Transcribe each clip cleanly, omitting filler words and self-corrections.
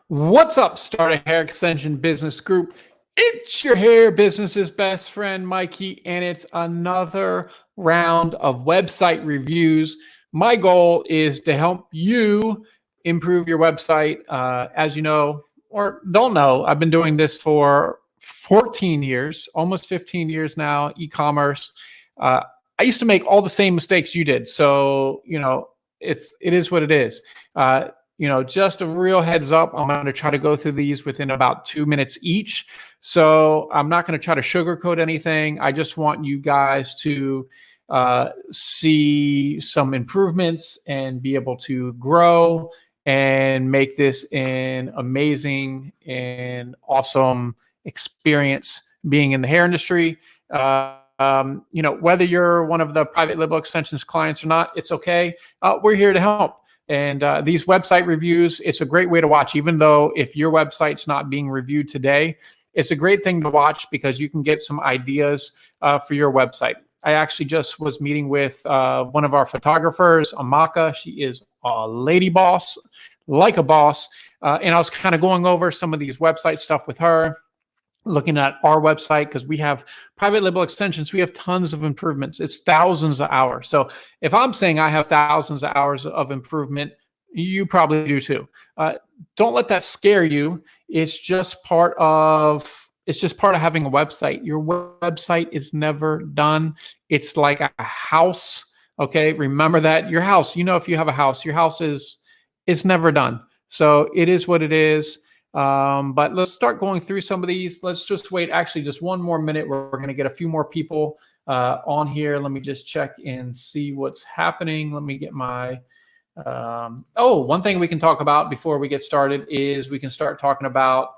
What's up, Start a Hair Extension Business Group? It's your hair business's best friend, Mikey, and it's another round of website reviews. My goal is to help you improve your website. As you know, or don't know, I've been doing this for 14 years, almost 15 years now, e-commerce. I used to make all the same mistakes you did. So, it is what it is. Just a real heads up, I'm going to try to go through these within about 2 minutes each. So I'm not going to try to sugarcoat anything. I just want you guys to see some improvements and be able to grow and make this an amazing and awesome experience being in the hair industry. Whether you're one of the private label extensions clients or not, it's okay. We're here to help. And these website reviews, it's a great way to watch, even though if your website's not being reviewed today, it's a great thing to watch because you can get some ideas for your website. I actually just was meeting with one of our photographers, Amaka. She is a lady boss, like a boss. And I was kind of going over some of these website stuff with her, looking at our website because we have private label extensions. We have tons of improvements. It's thousands of hours. So if I'm saying I have thousands of hours of improvement, you probably do too. Don't let that scare you. It's just part of having a website. Your website is never done. It's like a house. Okay. Remember that your house, if you have a house, your house it's never done. So it is what it is. But let's start going through some of these. Let's just wait actually just one more minute. We're going to get a few more people on here. Let me just check and see what's happening. Let me get my one thing we can talk about before we get started is we can start talking about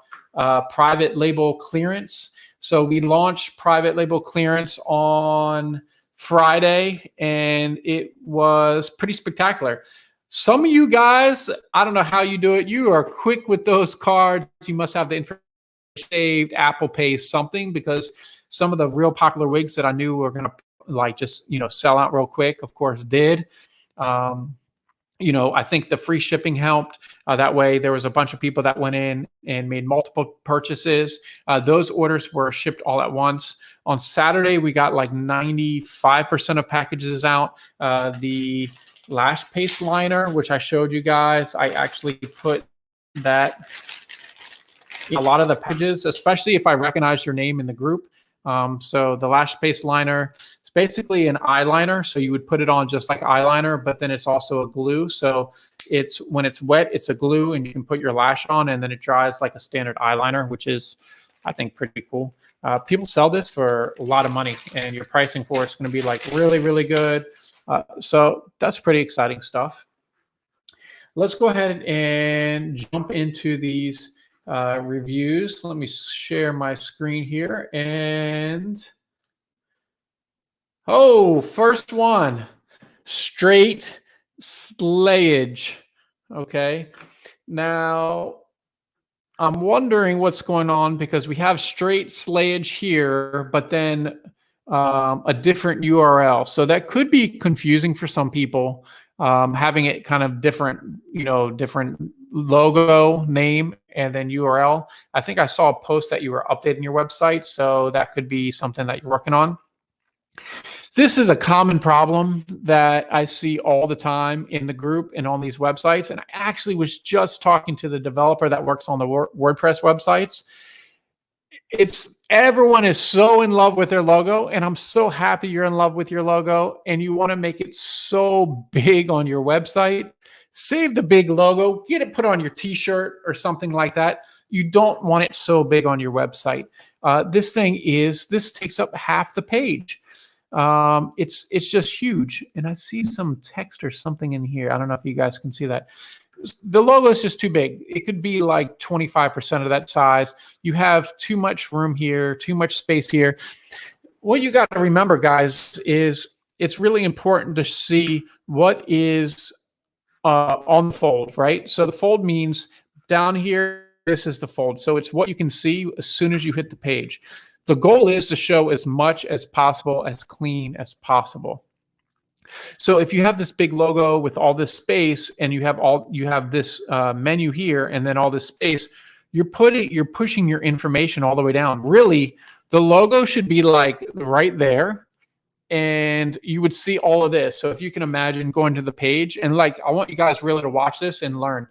private label clearance. So we launched private label clearance on Friday, and it was pretty spectacular. Some of you guys, I don't know how you do it. You are quick with those cards. You must have the information saved, Apple Pay, something, because some of the real popular wigs that I knew were going to sell out real quick, of course, did. I think the free shipping helped. That way, there was a bunch of people that went in and made multiple purchases. Those orders were shipped all at once. On Saturday, we got like 95% of packages out. The lash paste liner, which I showed you guys, I actually put that in a lot of the pages, especially if I recognize your name in the group. So the lash paste liner, it's basically an eyeliner. So you would put it on just like eyeliner, but then it's also a glue. So when it's wet, it's a glue and you can put your lash on and then it dries like a standard eyeliner, which is, I think, pretty cool. People sell this for a lot of money and your pricing for it's going to be like really, really good. So that's pretty exciting stuff. Let's go ahead and jump into these reviews. Let me share my screen here. And first one, straight Slayage. Okay. Now, I'm wondering what's going on because we have straight Slayage here, but then a different URL. So that could be confusing for some people, having it kind of different logo, name, and then URL. I think I saw a post that you were updating your website. So that could be something that you're working on. This is a common problem that I see all the time in the group and on these websites. And I actually was just talking to the developer that works on the WordPress websites. Everyone is so in love with their logo, and I'm so happy you're in love with your logo and you want to make it so big on your website. Save the big logo, get it put on your t-shirt or something like that. You don't want it so big on your website. This takes up half the page. It's just huge. And I see some text or something in here. I don't know if you guys can see that. The logo is just too big. It could be like 25% of that size. You have too much room here, too much space here. What you got to remember, guys, is it's really important to see what is on the fold, right? So the fold means down here, this is the fold. So it's what you can see as soon as you hit the page. The goal is to show as much as possible, as clean as possible. So if you have this big logo with all this space and you have this menu here and then all this space, you're pushing your information all the way down. Really, the logo should be like right there, and you would see all of this. So if you can imagine going to the page, and like, I want you guys really to watch this and learn.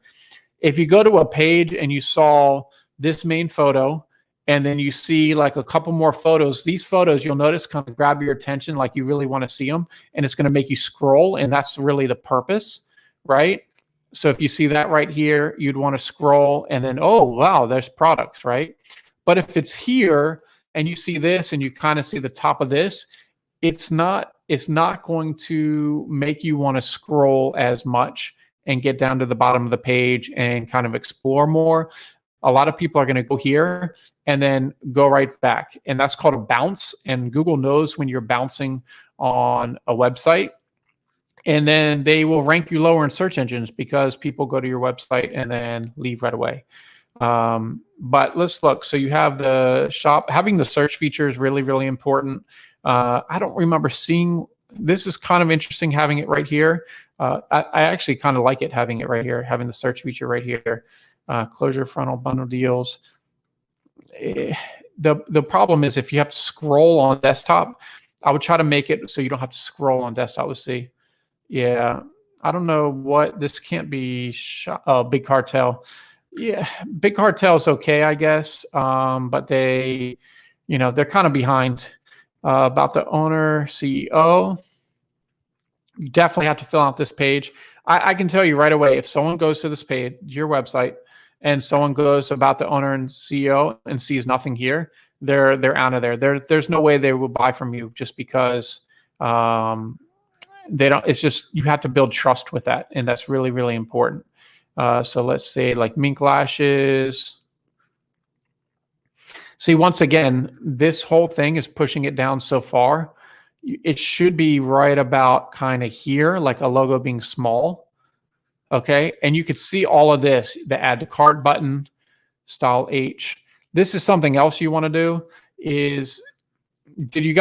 If you go to a page and you saw this main photo, and then you see like a couple more photos, these photos you'll notice kind of grab your attention, like you really want to see them, and it's going to make you scroll, and that's really the purpose, right? So if you see that right here, you'd want to scroll, and then, oh, wow, there's products, right? But if it's here and you see this and you kind of see the top of this, it's not going to make you want to scroll as much and get down to the bottom of the page and kind of explore more. A lot of people are going to go here and then go right back. And that's called a bounce. And Google knows when you're bouncing on a website. And then they will rank you lower in search engines because people go to your website and then leave right away. But let's look. So you have the shop. Having the search feature is really, really important. I don't remember seeing, this is kind of interesting having it right here. I actually kind of like it having it right here, having the search feature right here. Closure frontal bundle deals. The problem is if you have to scroll on desktop, I would try to make it so you don't have to scroll on desktop. Let's see. Yeah, I don't know what, this can't be Big Cartel. Yeah, Big Cartel is okay, I guess. But they, they're kind of behind. About the owner, CEO. You definitely have to fill out this page. I can tell you right away, if someone goes to this page, your website, and someone goes about the owner and CEO and sees nothing here, they're out of there. There's no way they will buy from you just because they don't. It's just, you have to build trust with that, and that's really, really important. So let's say like mink lashes. See, once again, this whole thing is pushing it down so far. It should be right about kind of here, like a logo being small. Okay. And you could see all of this, the add to cart button, style H. This is something else you want to do is, did you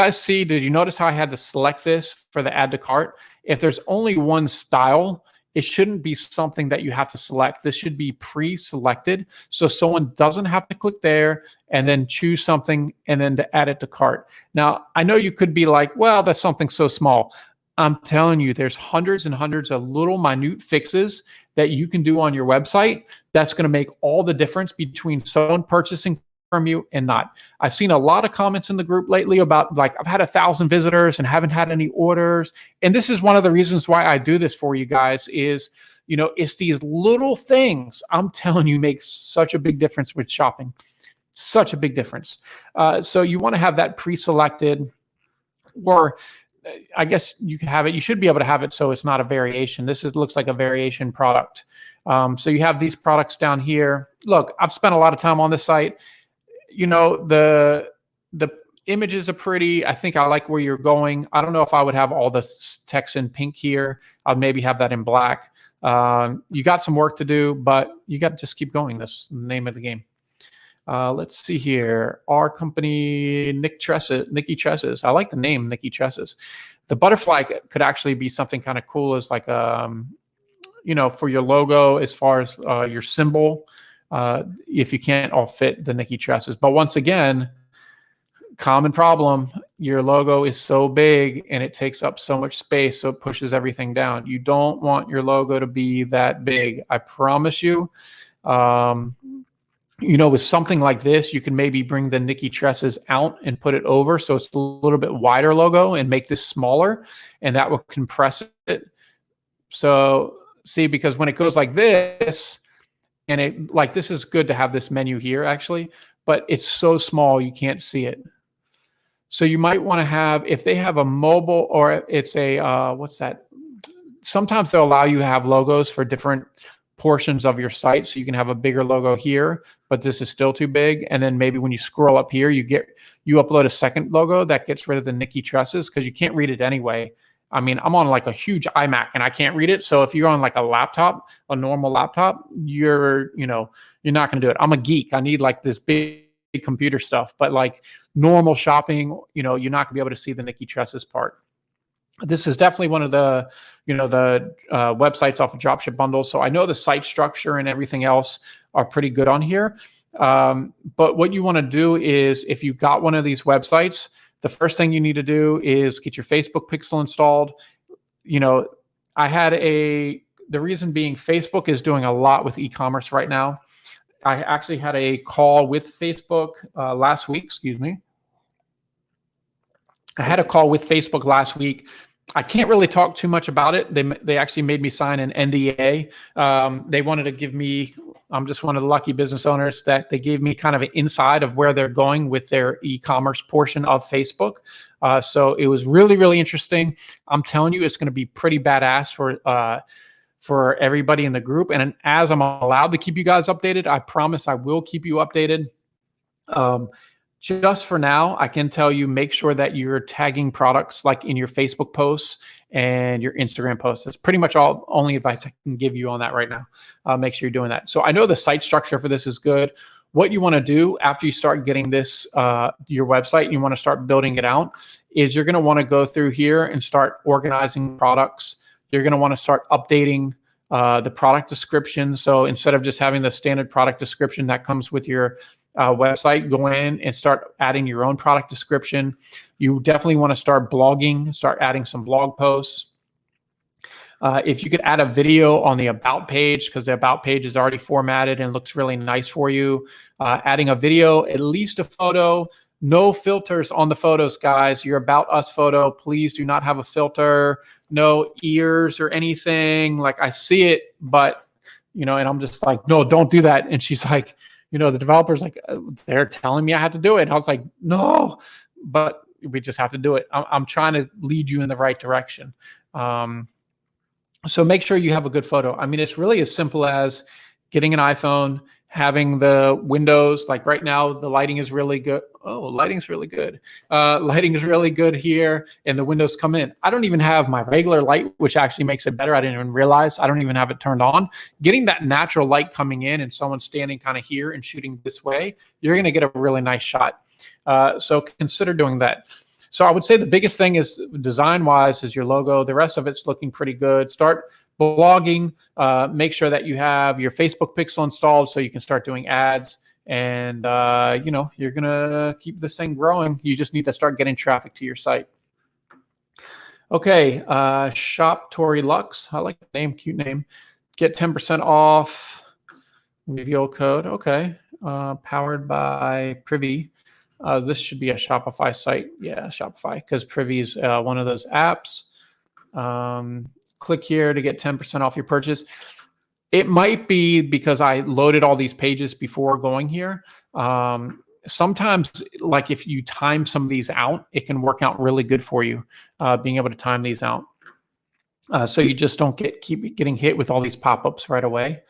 notice how I had to select this for the add to cart? If there's only one style, it shouldn't be something that you have to select. This should be pre-selected. So someone doesn't have to click there and then choose something and then to add it to cart. Now, I know you could be like, well, that's something so small. I'm telling you, there's hundreds and hundreds of little minute fixes that you can do on your website. That's going to make all the difference between someone purchasing from you and not. I've seen a lot of comments in the group lately about like, I've had 1,000 visitors and haven't had any orders. And this is one of the reasons why I do this for you guys is, it's these little things I'm telling you make such a big difference with shopping, such a big difference. So you want to have that pre-selected, or I guess you can have it. You should be able to have it so it's not a variation. Looks like a variation product. So you have these products down here. Look, I've spent a lot of time on this site. The images are pretty. I think I like where you're going. I don't know if I would have all the text in pink here. I'd maybe have that in black. You got some work to do, but you got to just keep going. That's the name of the game. Let's see here. Our company, Nikki Tresses. I like the name, Nikki Tresses. The butterfly could actually be something kind of cool as like, for your logo, as far as your symbol. If you can't all fit the Nikki Tresses. But once again, common problem, your logo is so big and it takes up so much space, so it pushes everything down. You don't want your logo to be that big. I promise you. With something like this, you can maybe bring the Nikki Tresses out and put it over so it's a little bit wider logo and make this smaller, and that will compress it. So see, because when it goes like this, and this is good to have this menu here actually, but it's so small you can't see it. So you might want to have, if they have a mobile or it's a, what's that? Sometimes they'll allow you to have logos for different portions of your site. So you can have a bigger logo here, but this is still too big. And then maybe when you scroll up here, you upload a second logo that gets rid of the Nikki Tresses because you can't read it anyway. I mean, I'm on like a huge iMac and I can't read it. So if you're on like a laptop, a normal laptop, you're not going to do it. I'm a geek. I need like this big computer stuff, but like normal shopping, you're not going to be able to see the Nikki Tresses part. This is definitely one of the, the websites off of Dropship Bundles. So I know the site structure and everything else are pretty good on here. But what you want to do is, if you got one of these websites, the first thing you need to do is get your Facebook pixel installed. I had the reason being, Facebook is doing a lot with e-commerce right now. I actually had a call with Facebook last week. Excuse me. I had a call with Facebook last week. I can't really talk too much about it. They actually made me sign an NDA. They wanted to give me, I'm just one of the lucky business owners that they gave me kind of an inside of where they're going with their e-commerce portion of Facebook. So it was really, really interesting. I'm telling you, it's going to be pretty badass for everybody in the group. And as I'm allowed to keep you guys updated, I promise I will keep you updated. Just for now, I can tell you, make sure that you're tagging products like in your Facebook posts and your Instagram posts. That's pretty much only advice I can give you on that right now. Make sure you're doing that. So I know the site structure for this is good. What you want to do after you start getting this, your website, and you want to start building it out, is you're going to want to go through here and start organizing products. You're going to want to start updating the product description. So instead of just having the standard product description that comes with your website, go in and start adding your own product description. You definitely want to start blogging, start adding some blog posts. If you could add a video on the About page, because the About page is already formatted and looks really nice for you. Adding a video, at least a photo. No filters on the photos, guys. Your About Us photo, please do not have a filter. No ears or anything. Like, I see it, but, and I'm just like, no, don't do that. And she's like, the developer's like, they're telling me I have to do it. And I was like, no, but we just have to do it. I'm trying to lead you in the right direction. So make sure you have a good photo. I mean, it's really as simple as getting an iPhone, having the windows, like right now, the lighting is really good. Oh, lighting's really good. Lighting is really good here, and the windows come in. I don't even have my regular light, which actually makes it better. I didn't even realize. I don't even have it turned on. Getting that natural light coming in and someone standing kind of here and shooting this way, you're going to get a really nice shot. So consider doing that. So I would say the biggest thing is design-wise is your logo. The rest of it's looking pretty good. Start blogging. Make sure that you have your Facebook pixel installed so you can start doing ads. And, you're going to keep this thing growing. You just need to start getting traffic to your site. Okay, shop Tori Lux. I like the name, cute name. Get 10% off. Reveal code. Okay. Powered by Privy. This should be a Shopify site. Yeah, Shopify, because Privy is one of those apps. Click here to get 10% off your purchase. It might be because I loaded all these pages before going here. Sometimes, like if you time some of these out, it can work out really good for you, being able to time these out. So you just don't keep getting hit with all these pop-ups right away.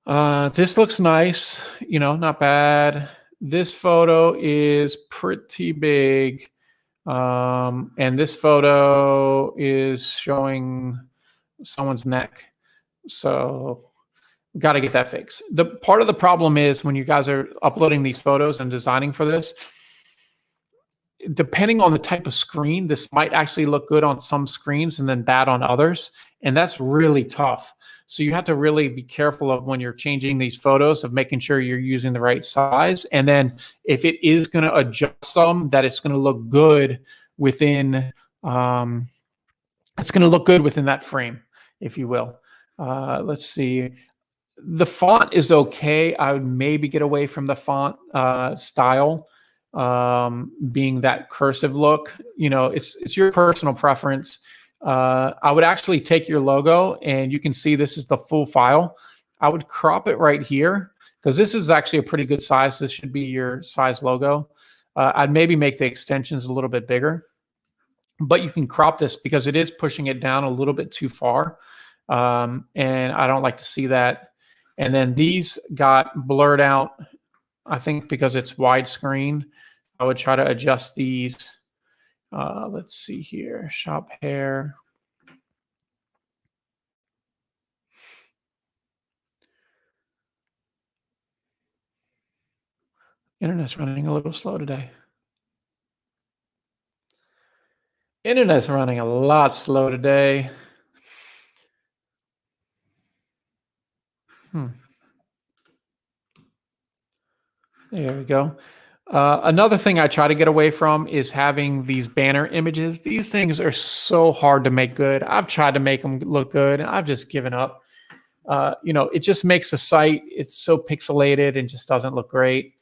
This looks nice, not bad. This photo is pretty big. And this photo is showing someone's neck. So got to get that fixed. The part of the problem is when you guys are uploading these photos and designing for this, depending on the type of screen, this might actually look good on some screens and then bad on others. And that's really tough. So you have to really be careful of when you're changing these photos of making sure you're using the right size. And then if it is going to adjust some, that it's going to look good within, it's going to look good within that frame, if you will. Let's see. The font is okay. I would maybe get away from the font style, being that cursive look. It's your personal preference. I would actually take your logo, and you can see this is the full file. I would crop it right here because this is actually a pretty good size. This should be your size logo. I'd maybe make the extensions a little bit bigger, but you can crop this because it is pushing it down a little bit too far. And I don't like to see that. And then these got blurred out, I think because it's widescreen. I would try to adjust these. Let's see here, shop hair. Internet's running a little slow today. Internet's running a lot slow today. There we go. Another thing I try to get away from is having these banner images. These things are so hard to make good. I've tried to make them look good, and I've just given up. It just makes the site, it's so pixelated and just doesn't look great.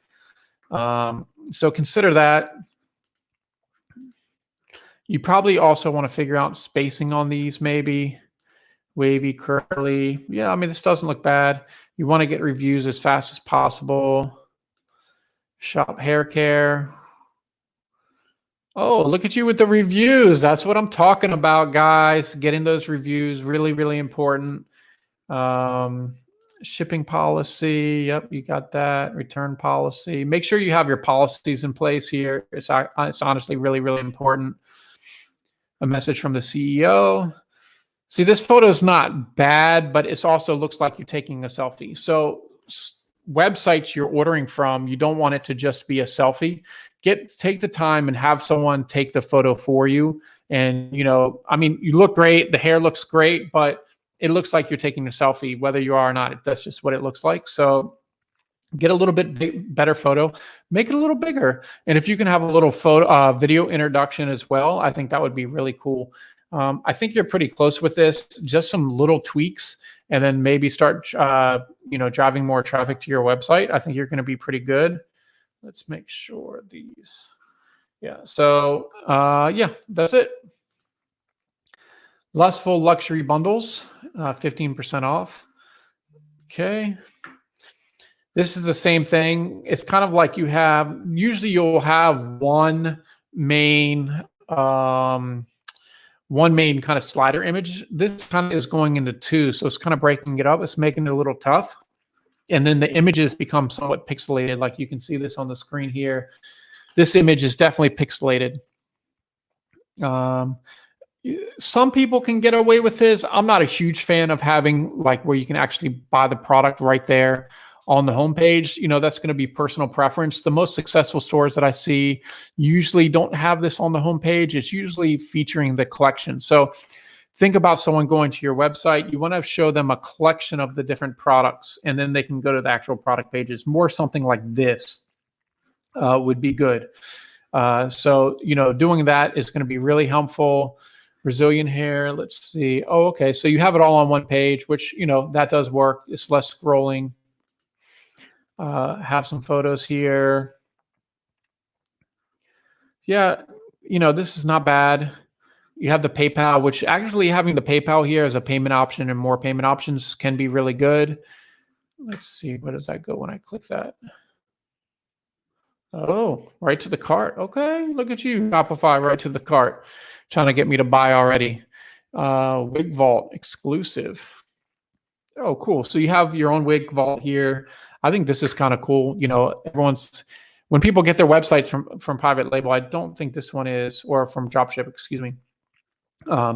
So consider that. You probably also want to figure out spacing on these, maybe wavy, curly. Yeah, I mean, this doesn't look bad. You want to get reviews as fast as possible. Shop hair care. Oh, look at you with the reviews. That's what I'm talking about, guys. Getting those reviews, really, really important. Shipping policy. Yep, you got that. Return policy. Make sure you have your policies in place here. It's honestly really, really important. A message from the CEO. See, this photo is not bad, but it also looks like you're taking a selfie. So websites you're ordering from, you don't want it to just be a selfie. Take the time and have someone take the photo for you. And, I mean, you look great. The hair looks great, but it looks like you're taking a selfie, whether you are or not. That's just what it looks like. So get a little bit better photo, make it a little bigger. And if you can have a little photo, video introduction as well, I think that would be really cool. I think you're pretty close with this, just some little tweaks, and then maybe start, driving more traffic to your website. I think you're going to be pretty good. Let's make sure these, yeah. So yeah, that's it. Lustful Luxury bundles, 15% off. Okay. This is the same thing. It's kind of like usually you'll have one main kind of slider image. This kind of is going into two. So it's kind of breaking it up. It's making it a little tough. And then the images become somewhat pixelated. Like you can see this on the screen here. This image is definitely pixelated. Some people can get away with this. I'm not a huge fan of having where you can actually buy the product right there on the homepage. That's going to be personal preference. The most successful stores that I see usually don't have this on the homepage. It's usually featuring the collection. So think about someone going to your website. You want to show them a collection of the different products, and then they can go to the actual product pages. More something like this would be good. So, doing that is going to be really helpful. Brazilian hair, let's see. Oh, okay. So you have it all on one page, which, that does work. It's less scrolling. Have some photos here. Yeah, this is not bad. You have the PayPal, which actually having the PayPal here as a payment option and more payment options can be really good. Let's see, where does that go when I click that? Oh, right to the cart. Okay, look at you, Shopify, right to the cart. Trying to get me to buy already. Wig Vault exclusive. Oh, cool. So you have your own wig vault here. I think this is kind of cool. When people get their websites from private label, I don't think this one is, or from dropship, excuse me.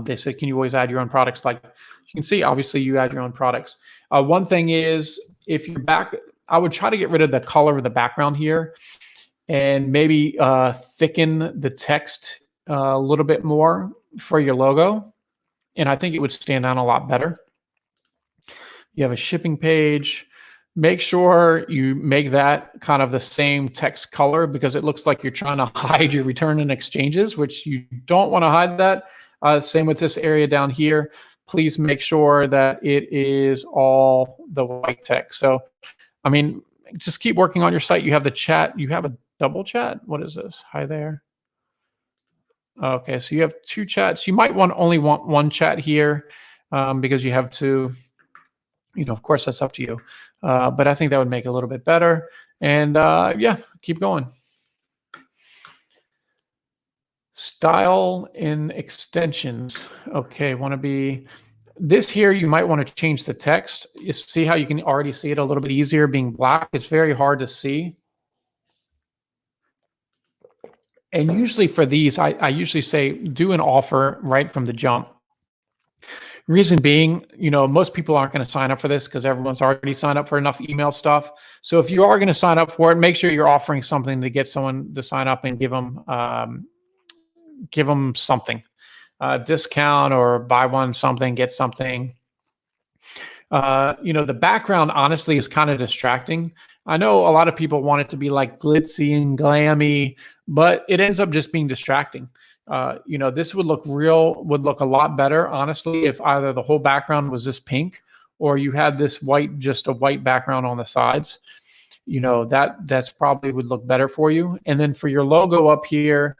They said, can you always add your own products? Like you can see, obviously you add your own products. One thing is if you're back, I would try to get rid of the color of the background here and maybe thicken the text a little bit more for your logo. And I think it would stand out a lot better. You have a shipping page. Make sure you make that kind of the same text color because it looks like you're trying to hide your return and exchanges, which you don't want to hide that. Same with this area down here. Please make sure that it is all the white text. So, I mean, just keep working on your site. You have the chat. You have a double chat. What is this? Hi there. Okay, so you have two chats. You might only want one chat here because you have two. Of course, that's up to you. But I think that would make it a little bit better. And yeah, keep going. Style in extensions. Okay, this here, you might want to change the text. You see how you can already see it a little bit easier being black. It's very hard to see. And usually for these, I usually say do an offer right from the jump. Reason being, most people aren't going to sign up for this because everyone's already signed up for enough email stuff. So if you are going to sign up for it, make sure you're offering something to get someone to sign up and give them something. discount or buy one something, get something. The background honestly is kind of distracting. I know a lot of people want it to be like glitzy and glammy, but it ends up just being distracting. This would look a lot better, honestly, if either the whole background was this pink or you had this just a white background on the sides. That's probably would look better for you. And then for your logo up here,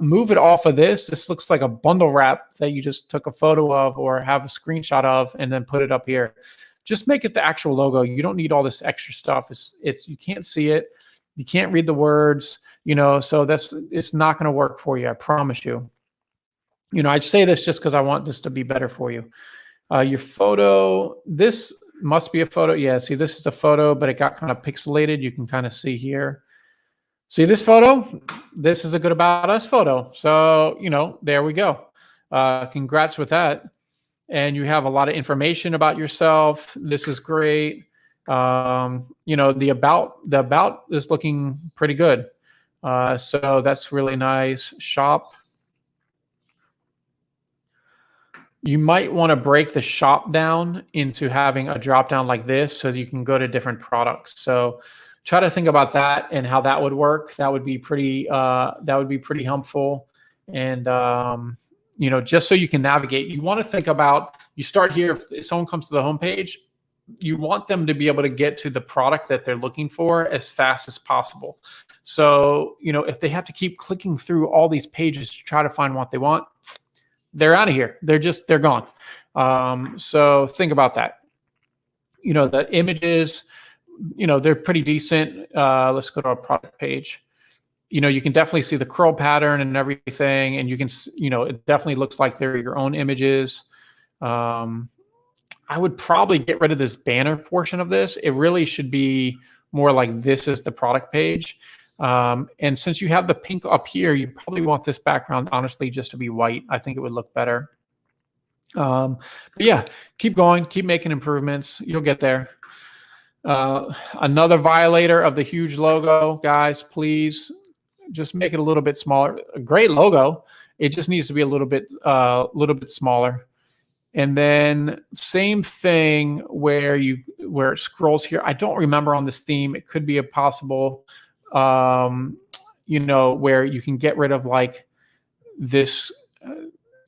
move it off of this. This looks like a bundle wrap that you just took a photo of or have a screenshot of and then put it up here. Just make it the actual logo. You don't need all this extra stuff. You can't see it. You can't read the words, so it's not going to work for you. I promise you. I say this just because I want this to be better for you. Your photo, this must be a photo. Yeah, see, this is a photo, but it got kind of pixelated. You can kind of see here. See this photo? This is a good about us photo. So, there we go. Congrats with that. And you have a lot of information about yourself. This is great. The about is looking pretty good. So that's really nice. Shop. You might want to break the shop down into having a drop down like this so that you can go to different products. So try to think about that and how that would work. That would be pretty helpful. And just so you can navigate, you want to think about, you start here. If someone comes to the homepage, you want them to be able to get to the product that they're looking for as fast as possible. So, if they have to keep clicking through all these pages to try to find what they want, they're out of here. They're gone. So think about that. The images, they're pretty decent. Let's go to our product page. You can definitely see the curl pattern and everything. And you can, it definitely looks like they're your own images. I would probably get rid of this banner portion of this. It really should be more like this is the product page. And since you have the pink up here, you probably want this background, honestly, just to be white. I think it would look better. But yeah, keep going, keep making improvements. You'll get there. Another violator of the huge logo, guys, please just make it a little bit smaller. A great logo. It just needs to be a little bit smaller. And then same thing where it scrolls here. I don't remember on this theme. It could be a possible, where you can get rid of like this.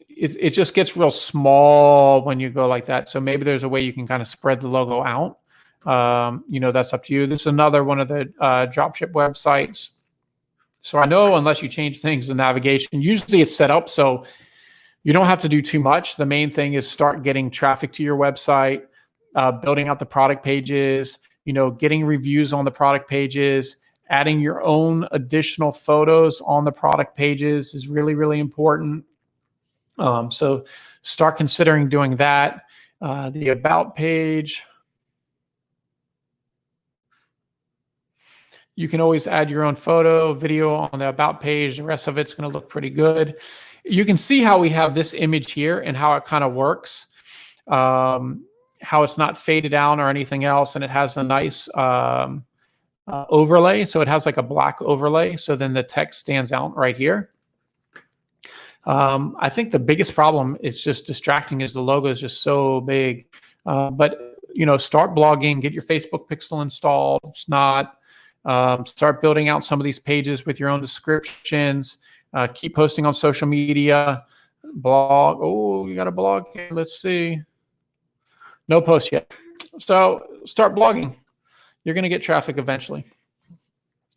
It just gets real small when you go like that. So maybe there's a way you can kind of spread the logo out. That's up to you. This is another one of the dropship websites. So I know unless you change things in navigation, usually it's set up so you don't have to do too much. The main thing is start getting traffic to your website, building out the product pages, getting reviews on the product pages, adding your own additional photos on the product pages is really, really important. So start considering doing that. The about page. You can always add your own photo, video on the about page. The rest of it's going to look pretty good. You can see how we have this image here and how it kind of works, how it's not faded down or anything else. And it has a nice overlay. So it has like a black overlay. So then the text stands out right here. I think the biggest problem is just distracting is the logo is just so big. But, start blogging, get your Facebook pixel installed. It's not. Start building out some of these pages with your own descriptions. Keep posting on social media. Blog. Oh, you got a blog here. Let's see. No post yet. So start blogging. You're going to get traffic eventually.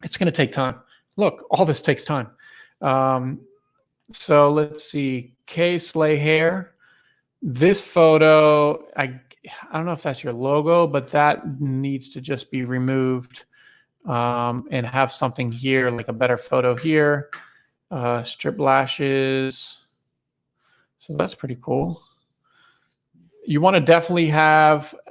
It's going to take time. Look, all this takes time. So let's see. Slayy Hair. This photo, I don't know if that's your logo, but that needs to just be removed. And have something here, like a better photo here. Strip lashes. So that's pretty cool. You want to definitely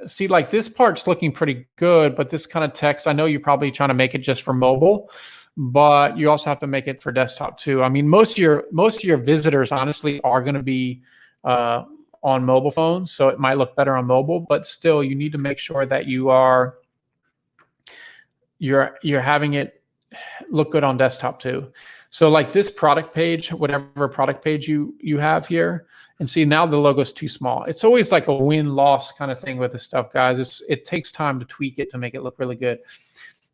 see like this part's looking pretty good, but this kind of text, I know you're probably trying to make it just for mobile, but you also have to make it for desktop too. I mean, most of your visitors honestly are going to be on mobile phones, so it might look better on mobile, but still you need to make sure that you're having it look good on desktop too. So like this product page, whatever product page you have here, and see now the logo's too small. It's always like a win-loss kind of thing with this stuff, guys. It takes time to tweak it to make it look really good.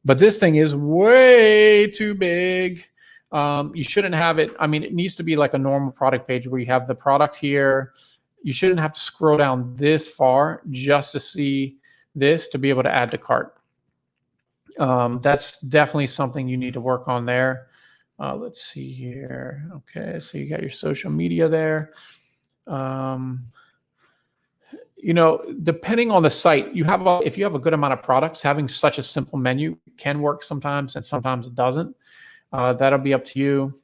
But this thing is way too big. You shouldn't have it. I mean, it needs to be like a normal product page where you have the product here. You shouldn't have to scroll down this far just to see this to be able to add to cart. That's definitely something you need to work on there. Let's see here. Okay, so you got your social media there. You know, depending on the site, if you have a good amount of products, having such a simple menu can work sometimes, and sometimes it doesn't. That'll be up to you.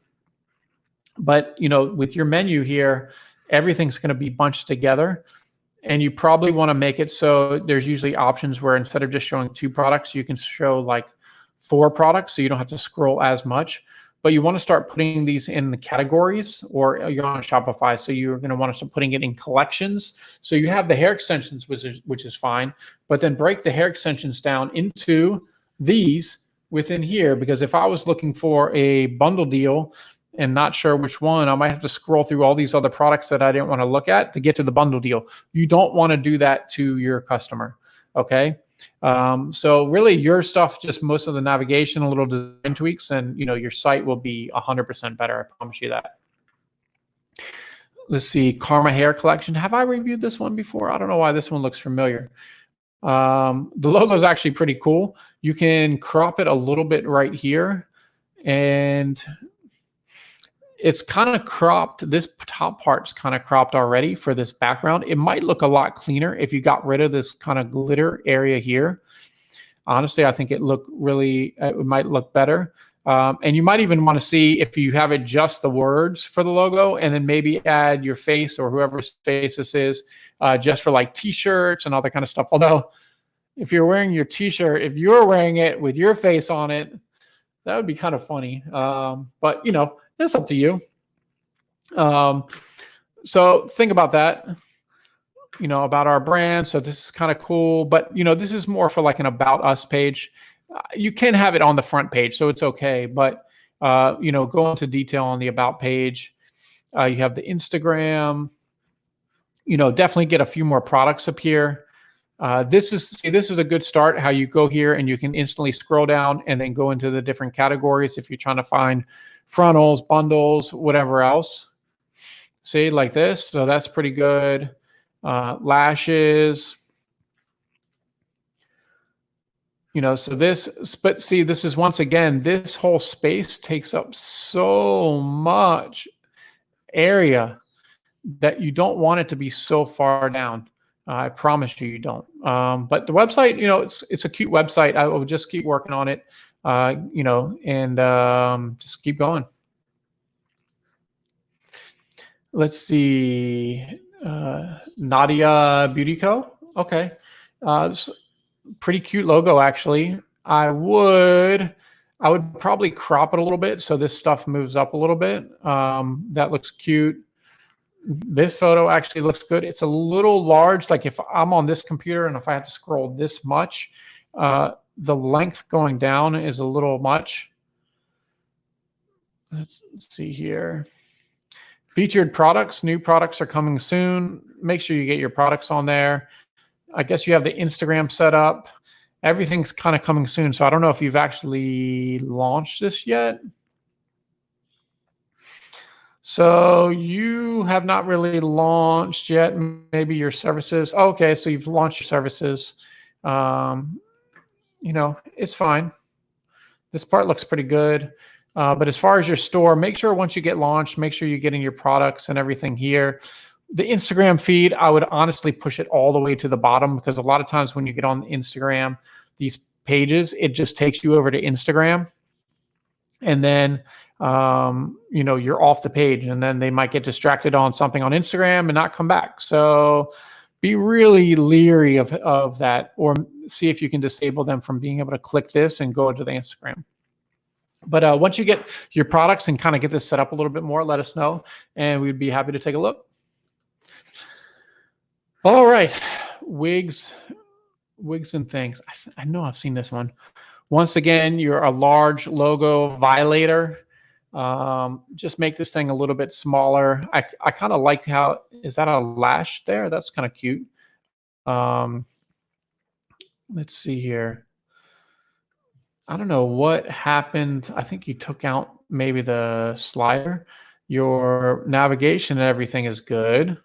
But you know, with your menu here, everything's going to be bunched together, and you probably want to make it so there's usually options where instead of just showing 2 products, you can show like 4 products, so you don't have to scroll as much. But you want to start putting these in the categories, or you're on Shopify, so you're going to want to start putting it in collections. So you have the hair extensions, which is fine, but then break the hair extensions down into these within here, because if I was looking for a bundle deal and not sure which one, I might have to scroll through all these other products that I didn't want to look at to get to the bundle deal. You don't want to do that to your customer, okay? So really your stuff, just most of the navigation, a little design tweaks, and you know, your site will be 100% better. I promise you that. Let's see, Karma Hair Collection. Have I reviewed this one before? I don't know why this one looks familiar. The logo is actually pretty cool. You can crop it a little bit right here, and it's kind of cropped. This top part's kind of cropped already for this background. It might look a lot cleaner if you got rid of this kind of glitter area here. Honestly, I think it might look better. And you might even want to see if you have it just the words for the logo, and then maybe add your face or whoever's face this is, just for like t-shirts and all that kind of stuff. Although if you're wearing your t-shirt, if you're wearing it with your face on it, that would be kind of funny. But you know, it's up to you. So think about that, you know, about our brand. So this is kind of cool, but you know, this is more for like an about us page. You can have it on the front page, so it's okay. But you know, go into detail on the about page. You have the Instagram. You know, definitely get a few more products up here. This is a good start. How you go here and you can instantly scroll down and then go into the different categories if you're trying to find frontals, bundles, whatever else. See, like this. So that's pretty good. Lashes. You know, so this, but see, this is once again, this whole space takes up so much area that you don't want it to be so far down. I promise you, you don't. But the website, you know, it's a cute website. I will just keep working on it, you know, and just keep going. Let's see, Nadia Beauty Co. Okay, pretty cute logo actually. I would probably crop it a little bit so this stuff moves up a little bit. That looks cute. This photo actually looks good. It's a little large. Like if I'm on this computer and if I have to scroll this much, the length going down is a little much. Let's see here. Featured products. New products are coming soon. Make sure you get your products on there. I guess you have the Instagram set up. Everything's kind of coming soon. So I don't know if you've actually launched this yet. So you have not really launched yet, maybe your services. Oh, okay, so you've launched your services. You know, it's fine. This part looks pretty good. But as far as your store, make sure once you get launched, make sure you're getting your products and everything here. The Instagram feed, I would honestly push it all the way to the bottom, because a lot of times when you get on Instagram, these pages, it just takes you over to Instagram. And then you know, you're off the page, and then they might get distracted on something on Instagram and not come back. So be really leery of that, or see if you can disable them from being able to click this and go to the Instagram. But once you get your products and kind of get this set up a little bit more, let us know, and we'd be happy to take a look. All right, Wigz Thingz. I know I've seen this one. Once again, you're a large logo violator. Just make this thing a little bit smaller. I kind of like how, is that a lash there? That's kind of cute. Let's see here. I don't know what happened. I think you took out maybe the slider. Your navigation and everything is good.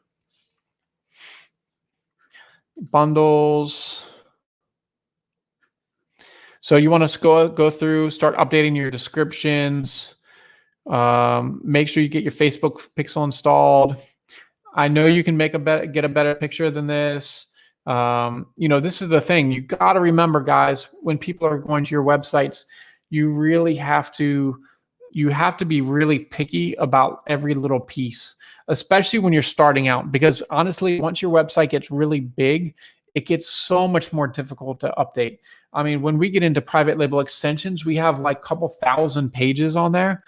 Bundles. So you want to go through, start updating your descriptions. Make sure you get your Facebook pixel installed. I know you can get a better picture than this. This is the thing. You got to remember, guys, when people are going to your websites, you really have to be really picky about every little piece, especially when you're starting out, because honestly, once your website gets really big, it gets so much more difficult to update. I mean, when we get into private label extensions, we have like a couple thousand pages on there.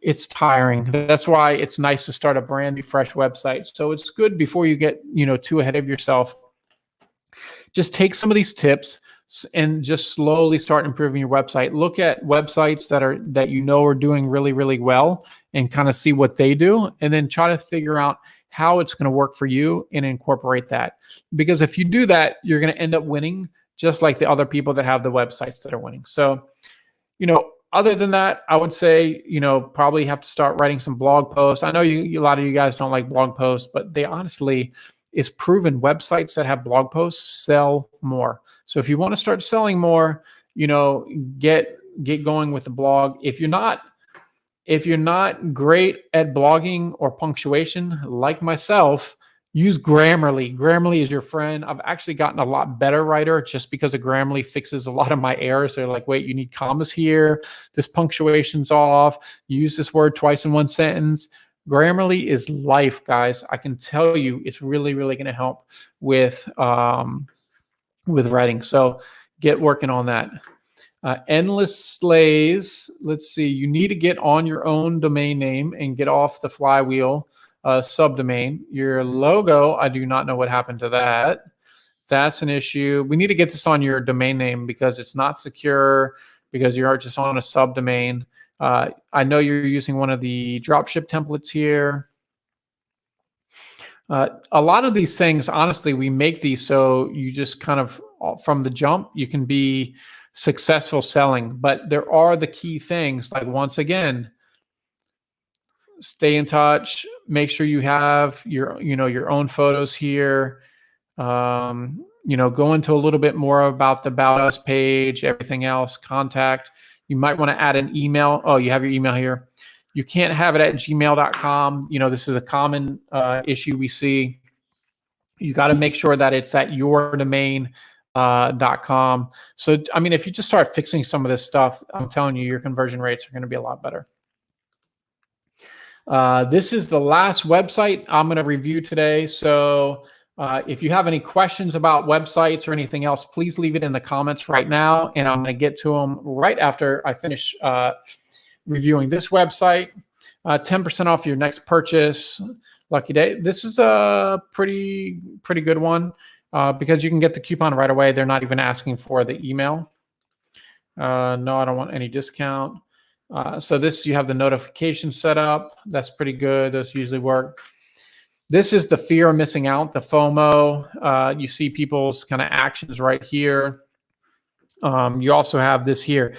It's tiring. That's why it's nice to start a brand new, fresh website. So it's good before you get, too ahead of yourself. Just take some of these tips and just slowly start improving your website. Look at websites that are doing really, really well and kind of see what they do, and then try to figure out how it's going to work for you and incorporate that. Because if you do that, you're going to end up winning just like the other people that have the websites that are winning. So, other than that, I would say, probably have to start writing some blog posts. I know a lot of you guys don't like blog posts, but they honestly, is proven websites that have blog posts sell more. So if you want to start selling more, get going with the blog. If you're not great at blogging or punctuation like myself, use Grammarly. Grammarly is your friend. I've actually gotten a lot better writer just because of Grammarly fixes a lot of my errors. They're like, wait, you need commas here. This punctuation's off. You use this word twice in one sentence. Grammarly is life, guys. I can tell you it's really, really going to help with writing. So get working on that. Endless Slays. Let's see. You need to get on your own domain name and get off the flywheel subdomain. Your logo, I do not know what happened to that. That's an issue. We need to get this on your domain name because it's not secure, because you're just on a subdomain. I know you're using one of the dropship templates here. A lot of these things, honestly, we make these so you just kind of, from the jump, you can be successful selling. But there are the key things, like, once again, stay in touch. Make sure you have your own photos here. Go into a little bit more about the About Us page, everything else, contact. You might want to add an email. Oh, you have your email here. You can't have it at gmail.com. This is a common issue we see. You got to make sure that it's at yourdomain.com. So, I mean, if you just start fixing some of this stuff, I'm telling you, your conversion rates are going to be a lot better. This is the last website I'm going to review today. So if you have any questions about websites or anything else, please leave it in the comments right now, and I'm going to get to them right after I finish reviewing this website. 10% off your next purchase. Lucky day. This is a pretty good one because you can get the coupon right away. They're not even asking for the email. No, I don't want any discount. So this, you have the notification set up. That's pretty good. Those usually work. This is the fear of missing out, the FOMO. You see people's kind of actions right here. You also have this here.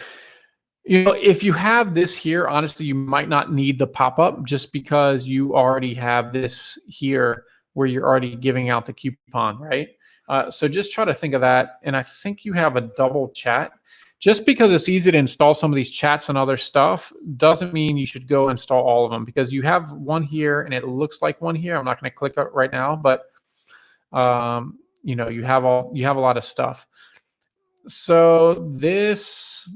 If you have this here, honestly, you might not need the pop-up just because you already have this here where you're already giving out the coupon, right? So just try to think of that. And I think you have a double chat. Just because it's easy to install some of these chats and other stuff doesn't mean you should go install all of them, because you have one here and it looks like one here. I'm not going to click it right now, but you have a lot of stuff. So this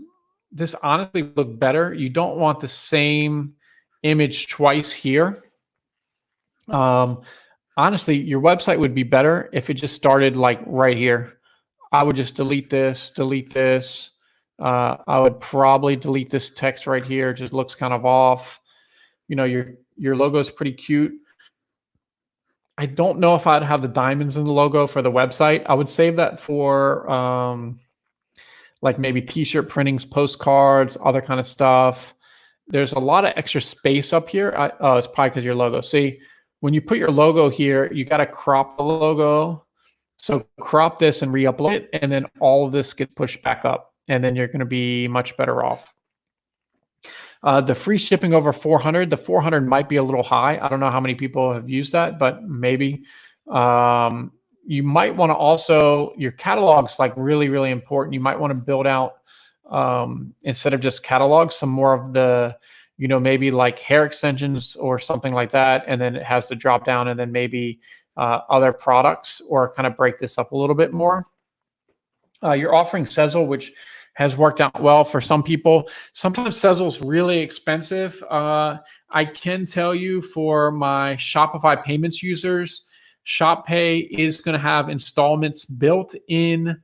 honestly look better. You don't want the same image twice here. Honestly, your website would be better if it just started like right here. I would just delete this. I would probably delete this text right here. It just looks kind of off. Your logo is pretty cute. I don't know if I'd have the diamonds in the logo for the website. I would save that for like maybe t-shirt printings, postcards, other kind of stuff. there's a lot of extra space up here. Oh, it's probably because your logo. See, when you put your logo here, you got to crop the logo. So crop this and re-upload it, and then all of this gets pushed back up, and then you're going to be much better off. The free shipping over 400, the 400 might be a little high. I don't know how many people have used that, but maybe. You might want to also, your catalog's like really, really important. You might want to build out, instead of just catalogs, some more of the, maybe like hair extensions or something like that. And then it has to drop down, and then maybe other products, or kind of break this up a little bit more. You're offering Sezzle, which has worked out well for some people. Sometimes Sezzle's really expensive. I can tell you, for my Shopify payments users, Shop Pay is going to have installments built in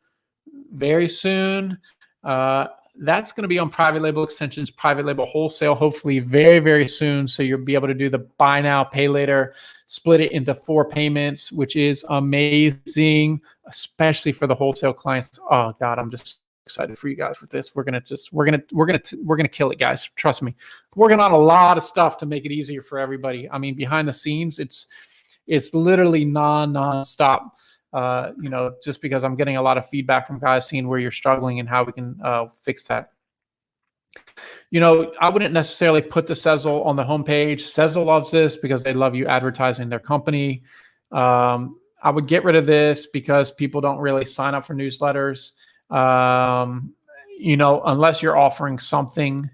very soon. That's going to be on private label extensions, private label wholesale, hopefully very, very soon. So you'll be able to do the buy now, pay later, split it into 4 payments, which is amazing, especially for the wholesale clients. Oh God, I'm just excited for you guys with this. We're gonna kill it, guys. Trust me. Working on a lot of stuff to make it easier for everybody. I mean, behind the scenes, it's literally non-stop. Just because I'm getting a lot of feedback from guys seeing where you're struggling and how we can fix that. I wouldn't necessarily put the Sezzle on the homepage. Sezzle loves this because they love you advertising their company. I would get rid of this because people don't really sign up for newsletters. Unless you're offering something.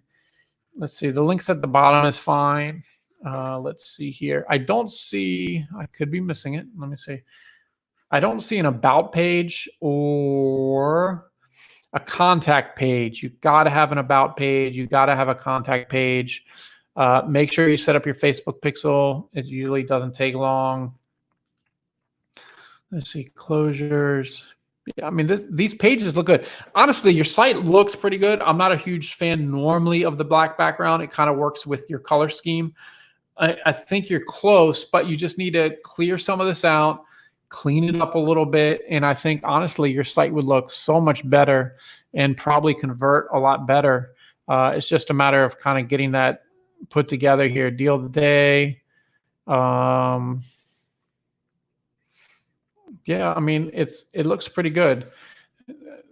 Let's see, the links at the bottom is fine. Let's see here. I could be missing it. Let me see. I don't see an about page or a contact page. You got to have an about page. You got to have a contact page. Make sure you set up your Facebook pixel. It usually doesn't take long. Let's see, closures. Yeah, I mean, these pages look good. Honestly, your site looks pretty good. I'm not a huge fan normally of the black background. It kind of works with your color scheme. I think you're close, but you just need to clear some of this out, clean it up a little bit. And I think, honestly, your site would look so much better and probably convert a lot better. It's just a matter of kind of getting that put together here. Deal of the day. Yeah, I mean, it looks pretty good.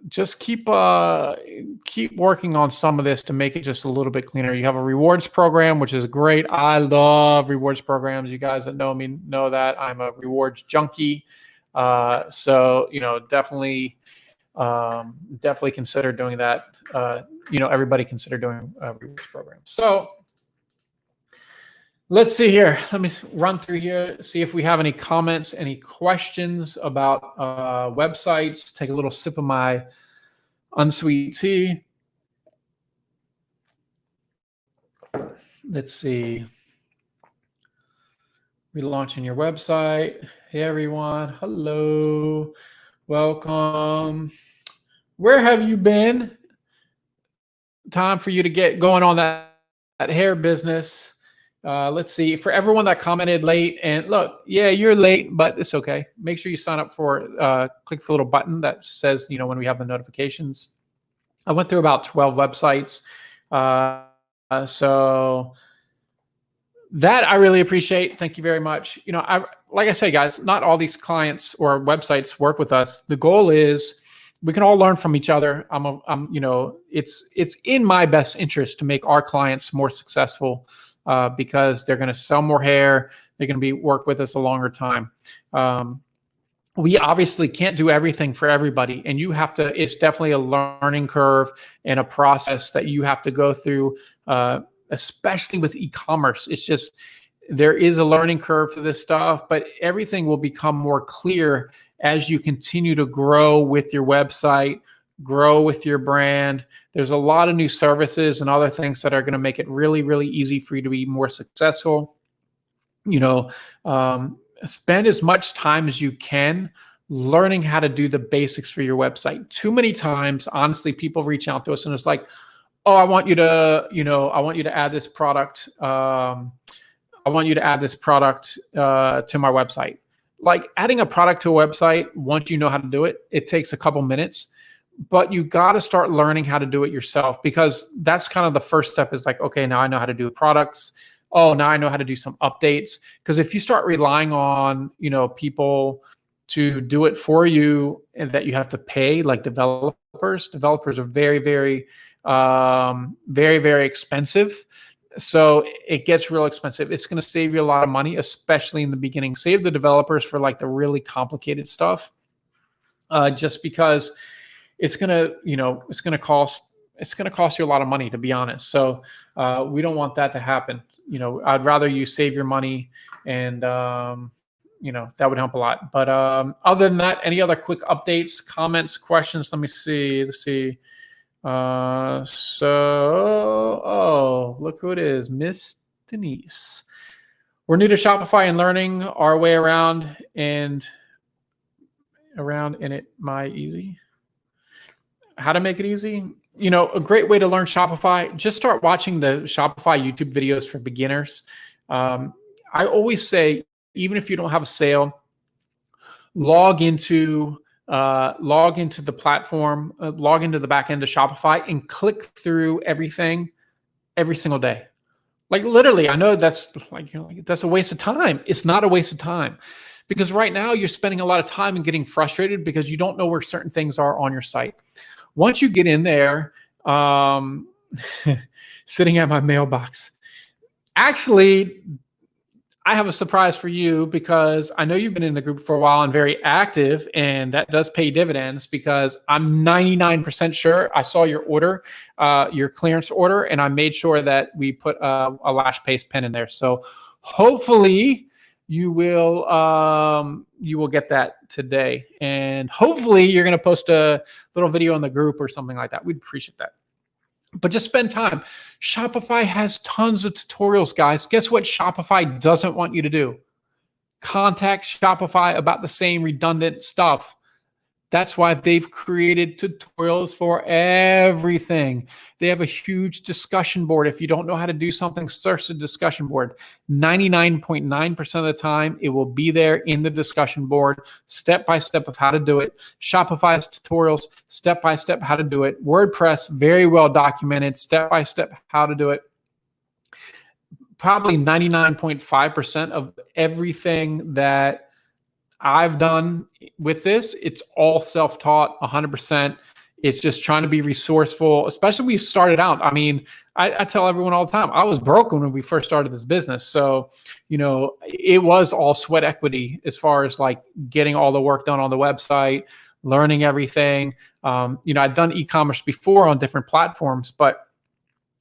Just keep working on some of this to make it just a little bit cleaner. You have a rewards program, which is great. I love rewards programs. You guys that know me know that I'm a rewards junkie. So definitely consider doing that. Everybody consider doing a rewards program. So let's see here. Let me run through here, see if we have any comments, any questions about websites. Take a little sip of my unsweet tea. Let's see. Relaunching your website. Hey, everyone. Hello. Welcome. Where have you been? Time for you to get going on that hair business. Let's see, for everyone that commented late, and look, yeah, you're late, but it's okay. Make sure you sign up for, click the little button that says, when we have the notifications. I went through about 12 websites. So that I really appreciate. Thank you very much. Like I say, guys, not all these clients or websites work with us. The goal is we can all learn from each other. It's in my best interest to make our clients more successful. Because they're going to sell more hair. They're going to work with us a longer time. We obviously can't do everything for everybody. And it's definitely a learning curve and a process that you have to go through, especially with e-commerce. It's just, there is a learning curve to this stuff, but everything will become more clear as you continue to grow with your website, grow with your brand. There's a lot of new services and other things that are going to make it really, really easy for you to be more successful. Spend as much time as you can learning how to do the basics for your website. Too many times, honestly, people reach out to us and it's like, oh, I want you to add this product. I want you to add this product to my website. Like, adding a product to a website, once you know how to do it, it takes a couple minutes. but you got to start learning how to do it yourself, because that's kind of the first step is like, okay, now I know how to do products. Oh, now I know how to do some updates. Because if you start relying on, people to do it for you and that you have to pay, like developers are very, very, very, very expensive. So it gets real expensive. It's going to save you a lot of money, especially in the beginning. Save the developers for like the really complicated stuff, just because it's going to, it's going to cost you a lot of money, to be honest. So we don't want that to happen. I'd rather you save your money, and that would help a lot. But other than that, any other quick updates, comments, questions? Let me see. Let's see. Look who it is, Miss Denise. We're new to Shopify and learning our way around and it my easy. How to make it easy? A great way to learn Shopify, just start watching the Shopify YouTube videos for beginners. I always say, even if you don't have a sale, log into the platform, log into the back end of Shopify and click through everything every single day. Like literally, I know that's that's a waste of time. It's not a waste of time, because right now you're spending a lot of time and getting frustrated because you don't know where certain things are on your site. Once you get in there, sitting at my mailbox, actually, I have a surprise for you, because I know you've been in the group for a while and very active, and that does pay dividends, because I'm 99% sure I saw your order, your clearance order, and I made sure that we put a lash paste pen in there. So hopefully you will get that today, and hopefully you're going to post a little video in the group or something like that. We'd appreciate that. But just spend time. Shopify has tons of tutorials, guys. Guess what Shopify doesn't want you to do? Contact Shopify about the same redundant stuff. That's why they've created tutorials for everything. They have a huge discussion board. If you don't know how to do something, search the discussion board. 99.9% of the time, it will be there in the discussion board, step-by-step of how to do it. Shopify's tutorials, step-by-step how to do it. WordPress, very well documented, step-by-step how to do it. Probably 99.5% of everything that I've done with this, it's all self-taught, 100%. It's just trying to be resourceful, especially when we started out. I mean, I tell everyone all the time, I was broken when we first started this business. So, it was all sweat equity as far as like getting all the work done on the website, learning everything. I'd done e-commerce before on different platforms, but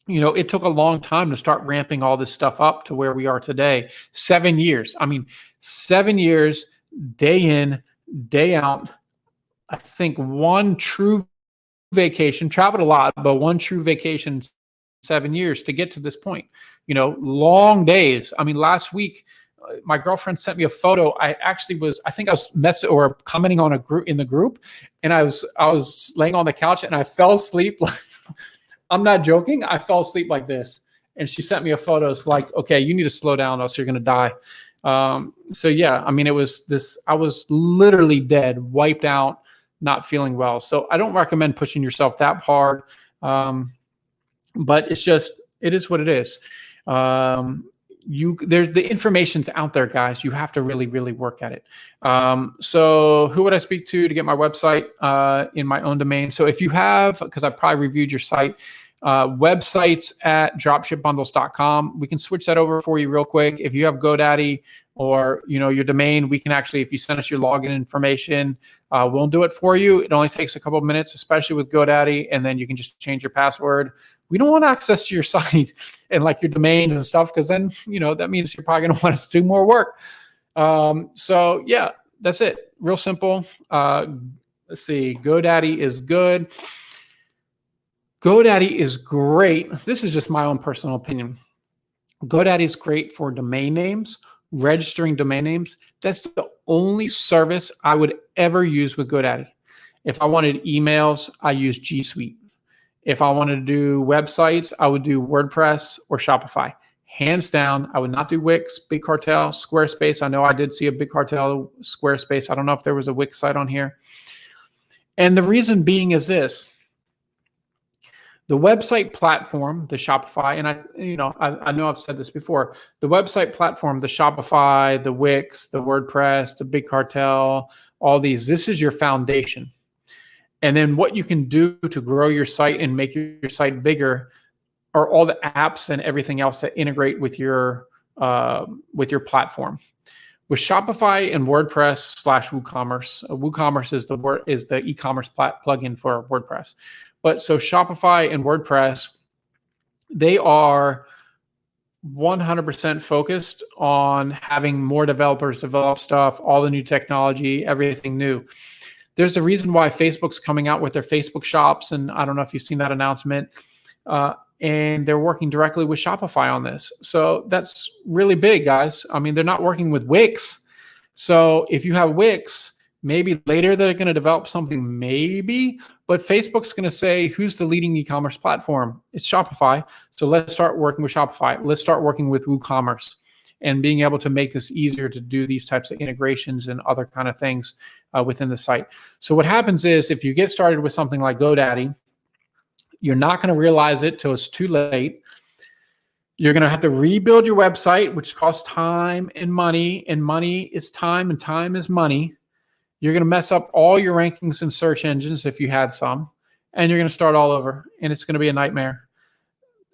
it took a long time to start ramping all this stuff up to where we are today. 7 years. I mean, 7 years, day in, day out. I think one true vacation, traveled a lot, but one true vacation, 7 years to get to this point. Long days. I mean, last week, my girlfriend sent me a photo. I think I was commenting on in the group, and I was laying on the couch and I fell asleep. I'm not joking. I fell asleep like this, and she sent me a photo. It's like, okay, you need to slow down, else you're gonna die. So yeah, I mean, I was literally dead, wiped out, not feeling well. So I don't recommend pushing yourself that hard. But it is what it is. There's the information's out there, guys. You have to really, really work at it. So who would I speak to get my website, in my own domain? So if you have, because I probably reviewed your site, websites at dropshipbundles.com. We can switch that over for you real quick. If you have GoDaddy or your domain, we can actually, if you send us your login information, we'll do it for you. It only takes a couple of minutes, especially with GoDaddy, and then you can just change your password. We don't want access to your site and like your domains and stuff, because then that means you're probably going to want us to do more work. So yeah, that's it. Real simple. Let's see. GoDaddy is good. GoDaddy is great. This is just my own personal opinion. GoDaddy is great for domain names, registering domain names. That's the only service I would ever use with GoDaddy. If I wanted emails, I use G Suite. If I wanted to do websites, I would do WordPress or Shopify. Hands down, I would not do Wix, Big Cartel, Squarespace. I know I did see a Big Cartel, Squarespace. I don't know if there was a Wix site on here. And the reason being is this: the website platform, the Shopify, and I know I've said this before, the website platform, the Shopify, the Wix, the WordPress, the Big Cartel, all these, this is your foundation. And then what you can do to grow your site and make your site bigger are all the apps and everything else that integrate with your platform. With Shopify and WordPress / WooCommerce, WooCommerce is the e-commerce plugin for WordPress. But so Shopify and WordPress, they are 100% focused on having more developers develop stuff, all the new technology, everything new. There's a reason why Facebook's coming out with their Facebook shops, and I don't know if you've seen that announcement. And they're working directly with Shopify on this. So that's really big, guys. I mean, they're not working with Wix. So if you have Wix, maybe later they're going to develop something, maybe, but Facebook's going to say, who's the leading e-commerce platform? It's Shopify. So let's start working with Shopify. Let's start working with WooCommerce and being able to make this easier to do these types of integrations and other kind of things within the site. So what happens is, if you get started with something like GoDaddy, you're not going to realize it till it's too late. You're going to have to rebuild your website, which costs time and money is time, and time is money. You're going to mess up all your rankings in search engines if you had some, and you're going to start all over, and it's going to be a nightmare.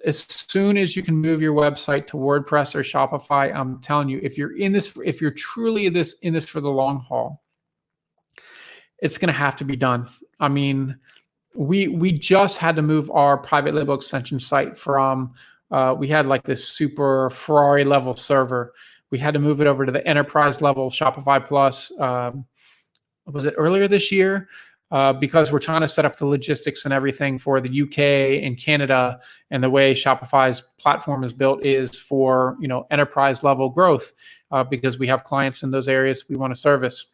As soon as you can move your website to WordPress or Shopify, I'm telling you, if you're truly in this for the long haul, it's going to have to be done. I mean, we just had to move our private label extension site from, we had like this super Ferrari level server. We had to move it over to the enterprise level Shopify Plus. Was it earlier this year? Because we're trying to set up the logistics and everything for the UK and Canada, and the way Shopify's platform is built is for, enterprise level growth, because we have clients in those areas we want to service.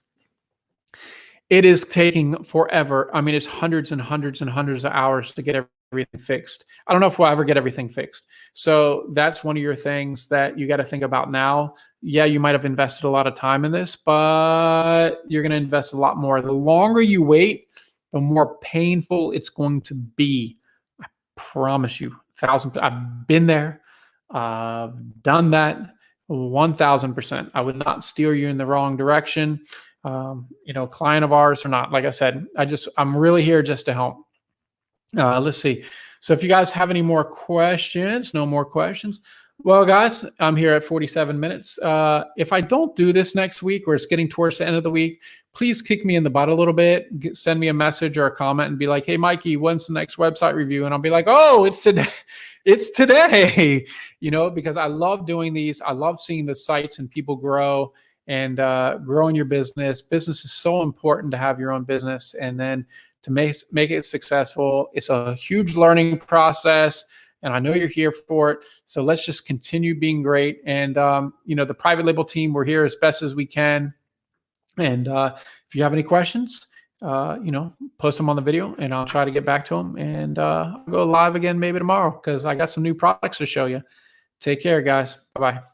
It is taking forever. I mean, it's hundreds and hundreds and hundreds of hours to get everything fixed. I don't know if we'll ever get everything fixed. So that's one of your things that you got to think about now. Yeah, you might have invested a lot of time in this, but you're going to invest a lot more. The longer you wait, the more painful it's going to be. I promise you. I've been there, done that 1,000%. I would not steer you in the wrong direction. Client of ours or not. Like I said, I'm really here just to help. Let's see. So if you guys have any more questions, no more questions. Well, guys, I'm here at 47 minutes. If I don't do this next week, or it's getting towards the end of the week, please kick me in the butt a little bit. Send me a message or a comment and be like, hey, Mikey, when's the next website review? And I'll be like, oh, it's today. It's today, because I love doing these. I love seeing the sites and people grow and growing your business. Business is so important to have your own business, and then to make it successful. It's a huge learning process, and I know you're here for it. So let's just continue being great. And the private label team, we're here as best as we can. And if you have any questions, post them on the video, and I'll try to get back to them. And I'll go live again maybe tomorrow, because I got some new products to show you. Take care, guys. Bye-bye.